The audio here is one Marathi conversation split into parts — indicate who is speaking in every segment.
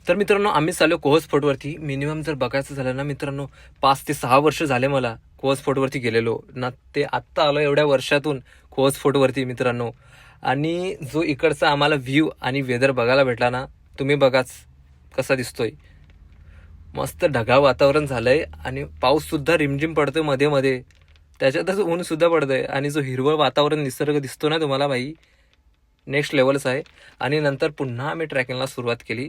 Speaker 1: तर मित्रांनो आम्ही चाललो कोहज फोर्टवरती. मिनिमम जर बघायचं झालं ना मित्रांनो 5 ते 6 वर्ष झाले मला कोहज फोर्टवरती गेलेलो ना. ते आत्ता आलो एवढ्या वर्षातून कोहज फोर्टवरती मित्रांनो. आणि जो इकडचा आम्हाला व्ह्यू आणि वेदर बघायला भेटला ना, तुम्ही बघाच कसा दिसतोय. मस्त ढगाळ वातावरण झालंय आणि पाऊस सुद्धा रिमझिम पडतोय मध्ये मध्ये. त्याच्यातच ऊन सुद्धा पडतंय आणि जो हिरवळ वातावरण निसर्ग दिसतो ना तुम्हाला भाई, नेक्स्ट लेवलच आहे. आणि नंतर पुन्हा आम्ही ट्रॅकिंगला सुरुवात केली.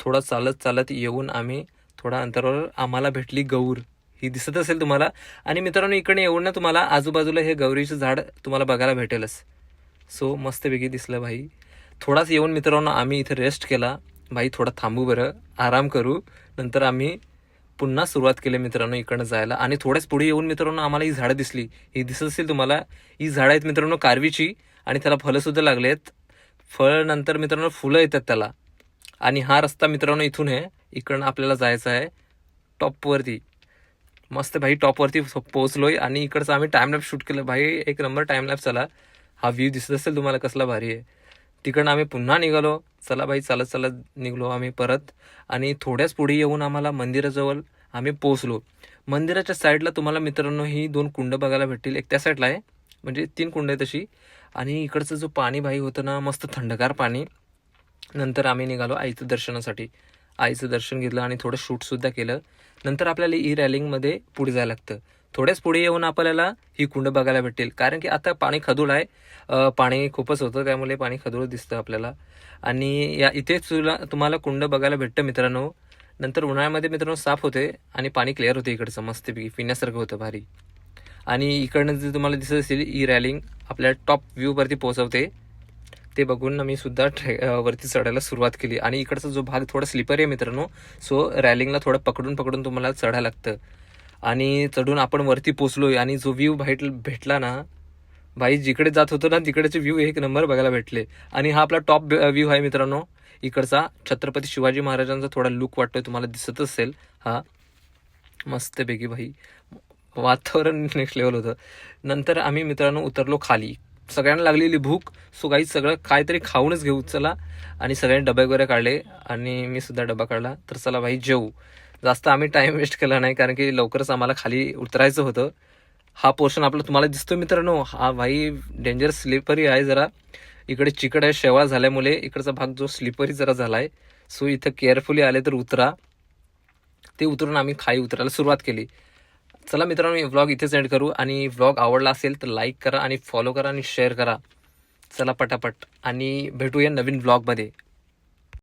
Speaker 1: थोडं चालत चालत येऊन आम्ही थोडा अंतरावर आम्हाला भेटली गौर. ही दिसत असेल तुम्हाला. आणि मित्रांनो इकडे येऊन ना तुम्हाला आजूबाजूला हे गौरीचं झाड तुम्हाला बघायला भेटेलच. सो मस्तपैकी दिसलं भाई. थोडाच येऊन मित्रांनो आम्ही इथे रेस्ट केला. भाई थोडा थांबू बरं, आराम करू. नंतर आम्ही पुन्हा सुरुवात केली मित्रांनो इकडनं जायला. आणि थोड्याच पुढे येऊन मित्रांनो आम्हाला ही झाडं दिसली. ही दिसत असेल तुम्हाला. ही झाडं आहेत मित्रांनो कारवीची आणि त्याला फळं सुद्धा लागलेत. फळ नंतर मित्रांनो फुलं येतात त्याला. आणि हा रस्ता मित्रांनो इथून आहे. इकडनं आपल्याला जायचं आहे टॉपवरती. मस्त भाई टॉपवरती पोहोचलोय आणि इकडचं आम्ही टाइमलॅप शूट केलं भाई. एक नंबर टाइमलॅप. चला हा व्ह्यू दिसत असेल तुम्हाला कसला भारी आहे. तिकडनं आम्ही पुन्हा निघालो. चला भाई चालत चालत निघलो आम्ही परत. आणि थोड्याच पुढे येऊन आम्हाला मंदिराजवळ आम्ही पोहोचलो. मंदिराच्या साईडला तुम्हाला मित्रांनो ही 2 कुंड बघायला भेटतील. एक त्या साईडला आहे, म्हणजे 3 कुंड आहे तशी. आणि इकडचं जो पाणी भाई होतं ना, मस्त थंडगार पाणी. नंतर आम्ही निघालो आईचं दर्शनासाठी. आईचं दर्शन घेतलं आणि थोडं शूटसुद्धा केलं. नंतर आपल्याला ई रॅलिंगमध्ये पुढे जायला लागतं. थोड्याच पुढे येऊन आपल्याला ही कुंड बघायला भेटेल, कारण की आता पाणी खदूळ आहे. पाणी खूपच होतं त्यामुळे पाणी खदूळ दिसतं आपल्याला. आणि या इथेच तुम्हाला कुंड बघायला भेटतं मित्रांनो. नंतर उन्हाळ्यामध्ये मित्रांनो साफ होते आणि पाणी क्लिअर होते इकडचं, मस्तपैकी पिण्यासारखं होतं भारी. आणि इकडनं जे तुम्हाला दिसत असेल ई रॅलिंग आपल्या टॉप व्ह्यूवरती पोहोचवते. ते बघून मी सुद्धा वरती चढायला सुरुवात केली. आणि इकडचा जो भाग थोडा स्लिपर आहे मित्रांनो. सो रॅलिंगला थोडं पकडून पकडून तुम्हाला चढायला लागतं. आणि चढून आपण वरती पोचलोय आणि जो व्ह्यू भेटला ना भाई, जिकडे जात होतो ना तिकडेचे व्ह्यू एक नंबर बघायला भेटले. आणि हा आपला टॉप व्ह्यू आहे मित्रांनो इकडचा. छत्रपती शिवाजी महाराजांचा थोडा लुक वाटतोय तुम्हाला, दिसत असेल हा. मस्तपैकी भाई वातावरण नेक्स्ट लेवल होतं. नंतर आम्ही मित्रांनो उतरलो खाली. सगळ्यांना लागलेली भूक. सो काही सगळं काहीतरी खाऊनच घेऊ चला. आणि सगळ्यांनी डबे वगैरे काढले आणि मी सुद्धा डबा काढला. तर चला भाई जेऊ. जास्त आम्ही टाइम वेस्ट केला नाही, कारण की लवकरच आम्हाला खाली उतरायचं होतं. हा पोर्शन आपला तुम्हाला दिसतोय मित्रांनो. हा भाई डेंजर स्लिपरी आहे जरा. इकडे चिकट आहे, शेवाळ झाल्यामुळे इकडचा भाग जो स्लिपरी जरा झालाय. सो इथं केअरफुली आले तर उतरा. ते उतरून आम्ही खाली उतरायला सुरुवात केली. चला मित्रांनो व्लॉग इथेच एंड करू. आणि व्लॉग आवडला असेल तर लाईक करा आणि फॉलो करा आणि शेअर करा. चला पटापट आणि भेटूया नवीन व्लॉगमध्ये.